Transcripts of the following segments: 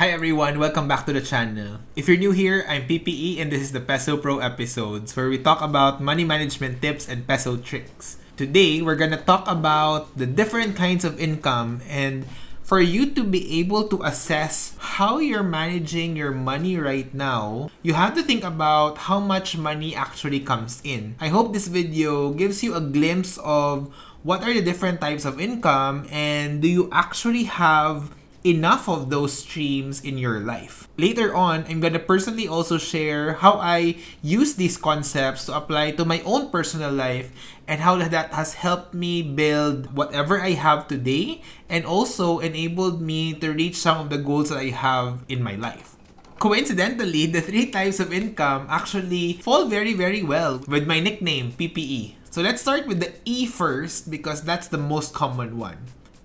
Hi everyone, welcome back to the channel. If you're new here, I'm PPE and this is the Peso Pro episodes where we talk about money management tips and peso tricks. Today, we're gonna talk about the different kinds of income and for you to be able to assess how you're managing your money right now, you have to think about how much money actually comes in. I hope this video gives you a glimpse of what are the different types of income and do you actually have enough of those streams in your life. Later on, I'm gonna personally also share how I use these concepts to apply to my own personal life and how that has helped me build whatever I have today and also enabled me to reach some of the goals that I have in my life. Coincidentally, the three types of income actually fall very, very well with my nickname, PPE. So let's start with the E first because that's the most common one.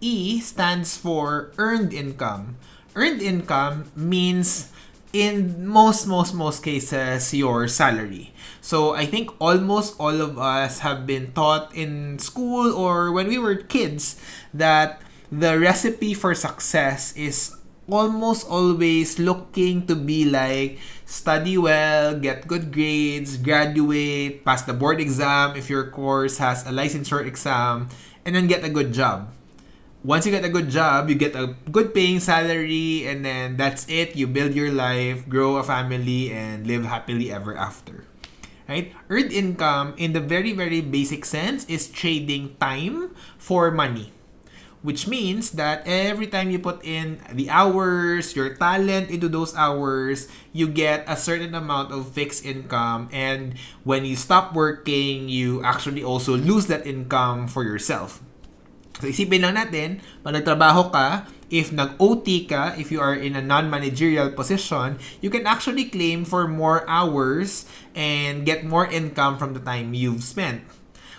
E stands for earned income. Earned income means in most cases your salary. So I think almost all of us have been taught in school or when we were kids that the recipe for success is almost always looking to be like study well, get good grades, graduate, pass the board exam if your course has a licensure exam, and then get a good job. Once you get a good job, you get a good paying salary, and then that's it. You build your life, grow a family, and live happily ever after. Right? Earned income, in the very, very basic sense, is trading time for money. Which means that every time you put in the hours, your talent into those hours, you get a certain amount of fixed income. And when you stop working, you actually also lose that income for yourself. So isipin lang natin, pag nagtrabaho ka, if nag-OT ka, if you are in a non-managerial position, you can actually claim for more hours and get more income from the time you've spent.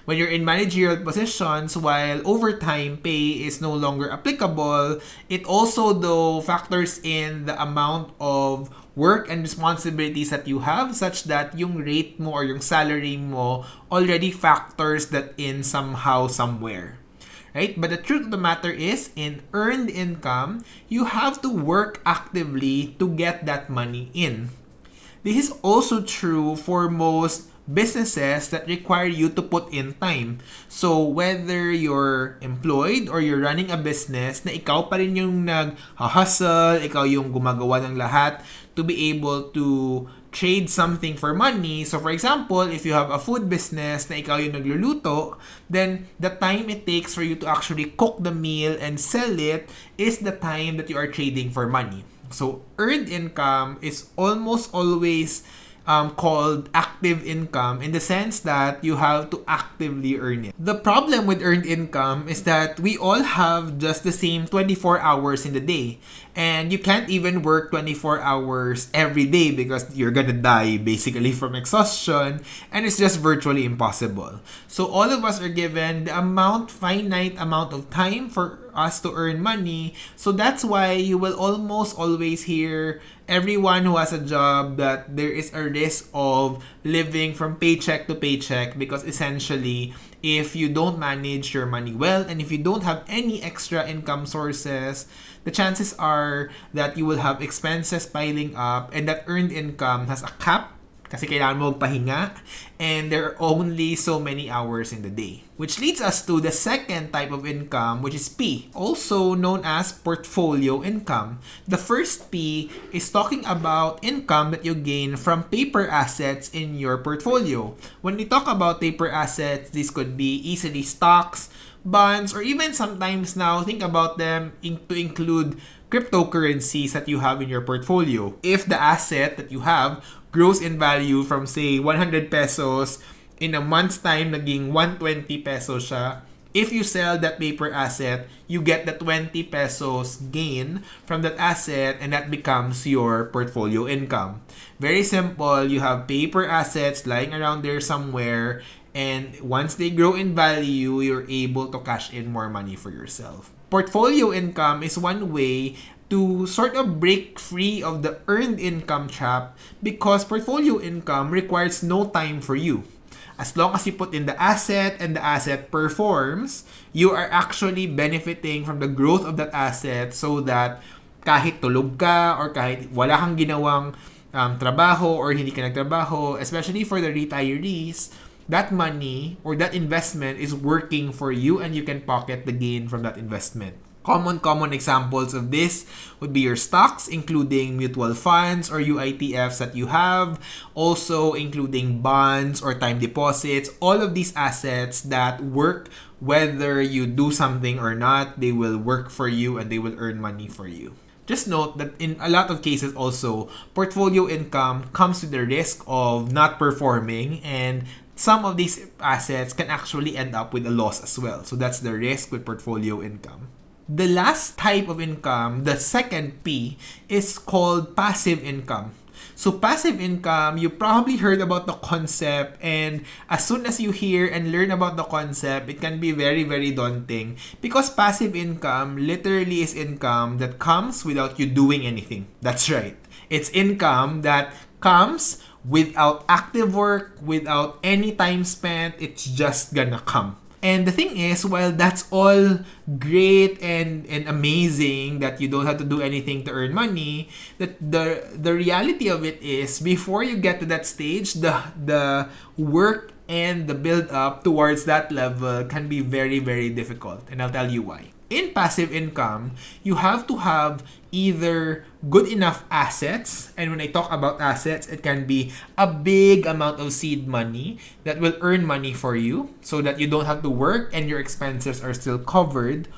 When you're in managerial positions, while overtime pay is no longer applicable, it also though factors in the amount of work and responsibilities that you have such that yung rate mo or yung salary mo already factors that in somehow, somewhere. Right? But the truth of the matter is, in earned income, you have to work actively to get that money in. This is also true for most businesses that require you to put in time. So, whether you're employed or you're running a business na ikaw pa rin yung nag-hustle, ikaw yung gumagawa ng lahat to be able to trade something for money. So, for example, if you have a food business na ikaw yung nagluluto, then the time it takes for you to actually cook the meal and sell it is the time that you are trading for money. So, earned income is almost always called active income in the sense that you have to actively earn it. The problem with earned income is that we all have just the same 24 hours in the day. And you can't even work 24 hours every day because you're gonna die basically from exhaustion and it's just virtually impossible. So all of us are given the finite amount of time for us to earn money. So that's why you will almost always hear everyone who has a job that there is a risk of living from paycheck to paycheck because essentially if you don't manage your money well and if you don't have any extra income sources, the chances are that you will have expenses piling up and that earned income has a cap kasi kailangan mo magpahinga and there are only so many hours in the day. Which leads us to the second type of income, which is P, also known as portfolio income. The first P is talking about income that you gain from paper assets in your portfolio. When we talk about paper assets, this could be easily stocks, bonds, or even sometimes now think about them to include cryptocurrencies that you have in your portfolio. If the asset that you have grows in value from say 100 pesos, in a month's time naging 120 pesos siya, if you sell that paper asset, you get the 20 pesos gain from that asset and that becomes your portfolio income. Very simple, you have paper assets lying around there somewhere and once they grow in value, you're able to cash in more money for yourself. Portfolio income is one way to sort of break free of the earned income trap because portfolio income requires no time for you. As long as you put in the asset and the asset performs, you are actually benefiting from the growth of that asset so that kahit tulog ka or kahit wala kang ginawang trabaho or hindi ka nagtrabaho, especially for the retirees, that money or that investment is working for you and you can pocket the gain from that investment. Common examples of this would be your stocks, including mutual funds or UITFs that you have, also including bonds or time deposits. All of these assets that work whether you do something or not, they will work for you and they will earn money for you. Just note that in a lot of cases also, portfolio income comes with the risk of not performing, and some of these assets can actually end up with a loss as well. So that's the risk with portfolio income. The last type of income, the second P, is called passive income. So passive income, you probably heard about the concept, and as soon as you hear and learn about the concept, it can be very, very daunting because passive income literally is income that comes without you doing anything. That's right. It's income that comes without active work, without any time spent. It's just gonna come. And the thing is, while that's all great and amazing that you don't have to do anything to earn money, that the reality of it is before you get to that stage, the work and the build up towards that level can be very, very difficult. And I'll tell you why. In passive income, you have to have either good enough assets, and when I talk about assets, it can be a big amount of seed money that will earn money for you so that you don't have to work and your expenses are still covered.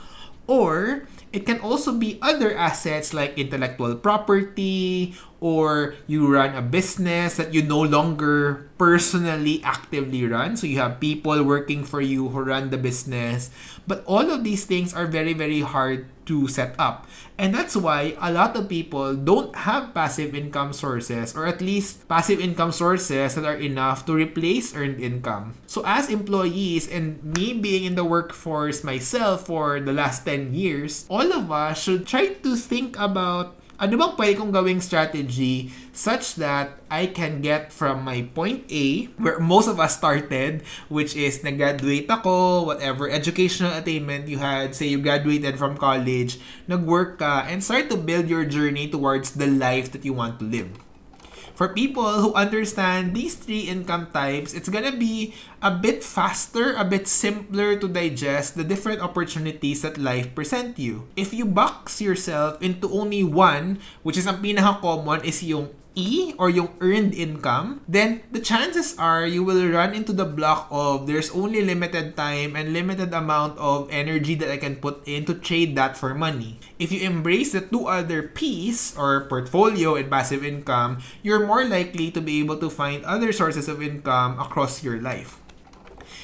Or it can also be other assets like intellectual property, or you run a business that you no longer personally actively run. So you have people working for you who run the business. But all of these things are very, very hard to set up. And that's why a lot of people don't have passive income sources, or at least passive income sources that are enough to replace earned income. So as employees, and me being in the workforce myself for the last 10 years, all of us should try to think about ano bang pwede kong gawing strategy such that I can get from my point A, where most of us started, which is nag-graduate ako, whatever educational attainment you had, say you graduated from college, nag-work ka, and start to build your journey towards the life that you want to live. For people who understand these three income types, it's gonna be a bit faster, a bit simpler to digest the different opportunities that life present you. If you box yourself into only one, which is ang pinaka-common is yung E or yung earned income, then the chances are you will run into the block of there's only limited time and limited amount of energy that I can put in to trade that for money. If you embrace the two other P's or portfolio and passive income, you're more likely to be able to find other sources of income across your life.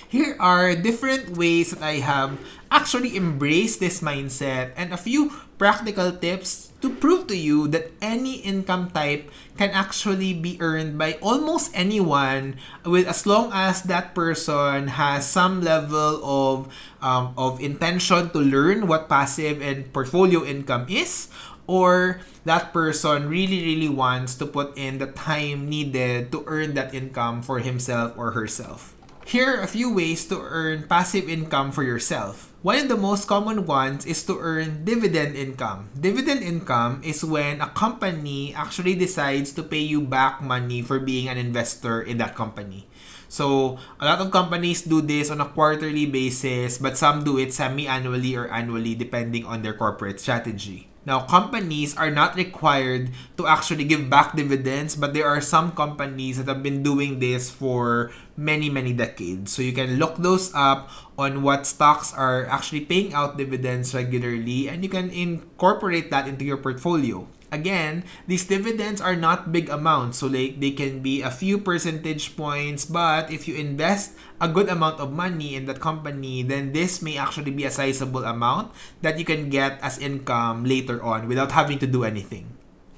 Here are different ways that I have actually embraced this mindset and a few practical tips to prove to you that any income type can actually be earned by almost anyone, with as long as that person has some level of intention to learn what passive and portfolio income is, or that person really wants to put in the time needed to earn that income for himself or herself. Here are a few ways to earn passive income for yourself. One of the most common ones is to earn dividend income. Dividend income is when a company actually decides to pay you back money for being an investor in that company. So, a lot of companies do this on a quarterly basis, but some do it semi-annually or annually depending on their corporate strategy. Now, companies are not required to actually give back dividends, but there are some companies that have been doing this for many decades. So you can look those up on what stocks are actually paying out dividends regularly, and you can incorporate that into your portfolio. Again, these dividends are not big amounts, so they can be a few percentage points, but if you invest a good amount of money in that company, then this may actually be a sizable amount that you can get as income later on without having to do anything.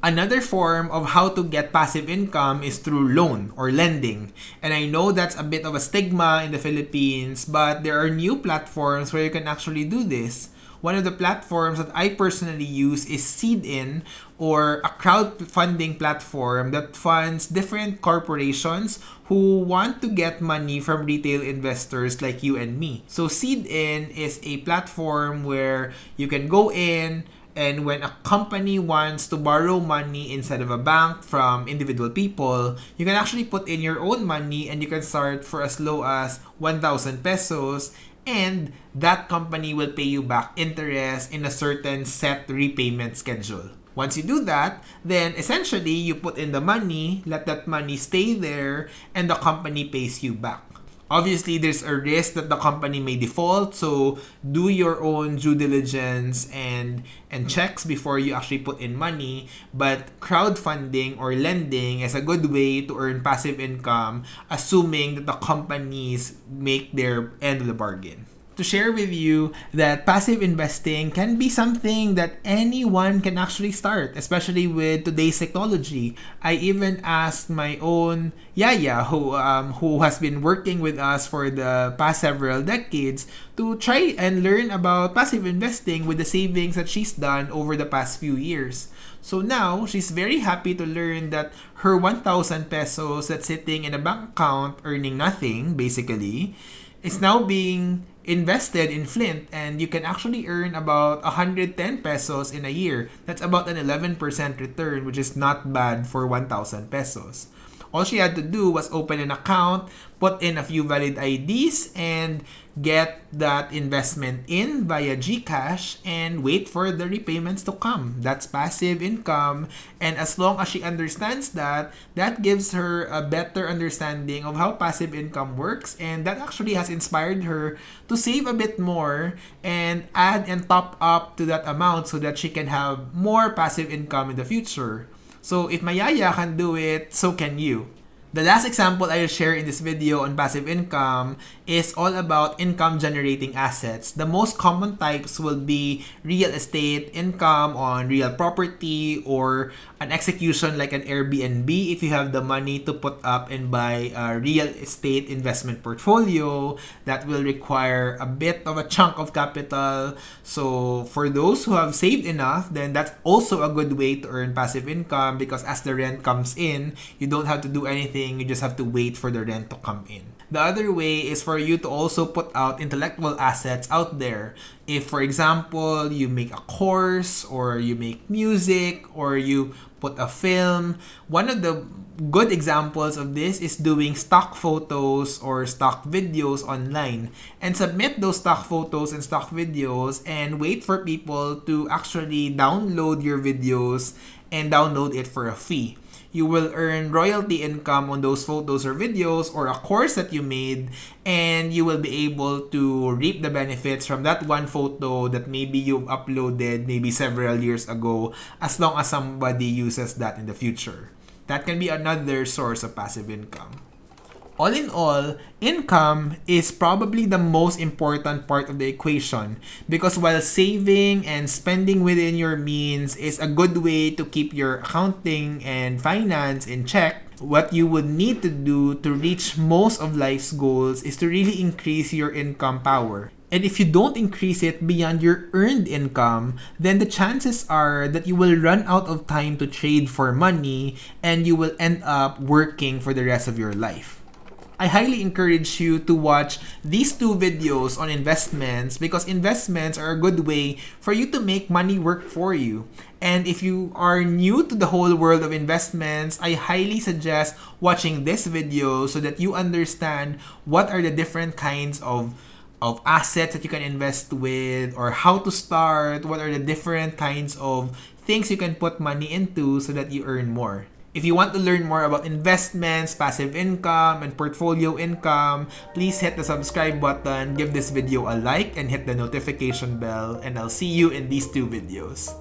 Another form of how to get passive income is through loan or lending. And I know that's a bit of a stigma in the Philippines, but there are new platforms where you can actually do this. One of the platforms that I personally use is Seed-In, or a crowdfunding platform that funds different corporations who want to get money from retail investors like you and me. So Seed-In is a platform where you can go in And when a company wants to borrow money instead of a bank from individual people, you can actually put in your own money and you can start for as low as 1,000 pesos, and that company will pay you back interest in a certain set repayment schedule. Once you do that, then essentially you put in the money, let that money stay there, and the company pays you back. Obviously, there's a risk that the company may default, so do your own due diligence and checks before you actually put in money. But crowdfunding or lending is a good way to earn passive income, assuming that the companies make their end of the bargain. To share with you that passive investing can be something that anyone can actually start, especially with today's technology. I even asked my own yaya, who has been working with us for the past several decades, to try and learn about passive investing with the savings that she's done over the past few years. So now, she's very happy to learn that her 1,000 pesos that's sitting in a bank account earning nothing, basically, is now being invested in Flint, and you can actually earn about 110 pesos in a year. That's about an 11% return, which is not bad for 1,000 pesos. All she had to do was open an account, put in a few valid IDs, and get that investment in via GCash and wait for the repayments to come. That's passive income. And as long as she understands that, that gives her a better understanding of how passive income works. And that actually has inspired her to save a bit more and add and top up to that amount so that she can have more passive income in the future. So if Mayaya can do it, so can you. The last example I'll share in this video on passive income is all about income generating assets. The most common types will be real estate income on real property, or an execution like an Airbnb if you have the money to put up and buy a real estate investment portfolio. That will require a bit of a chunk of capital. So for those who have saved enough, then that's also a good way to earn passive income, because as the rent comes in, you don't have to do anything. You just have to wait for the rent to come in. The other way is for you to also put out intellectual assets out there. If, for example, you make a course, or you make music, or you put a film, one of the good examples of this is doing stock photos or stock videos online, and submit those stock photos and stock videos and wait for people to actually download your videos and download it for a fee. You will earn royalty income on those photos or videos or a course that you made, and you will be able to reap the benefits from that one photo that maybe you've uploaded maybe several years ago, as long as somebody uses that in the future. That can be another source of passive income. All in all, income is probably the most important part of the equation, because while saving and spending within your means is a good way to keep your accounting and finance in check, what you would need to do to reach most of life's goals is to really increase your income power. And if you don't increase it beyond your earned income, then the chances are that you will run out of time to trade for money, and you will end up working for the rest of your life. I highly encourage you to watch these two videos on investments, because investments are a good way for you to make money work for you. And if you are new to the whole world of investments, I highly suggest watching this video so that you understand what are the different kinds of assets that you can invest with, or how to start, what are the different kinds of things you can put money into so that you earn more. If you want to learn more about investments, passive income, and portfolio income, please hit the subscribe button, give this video a like, and hit the notification bell, and I'll see you in these two videos.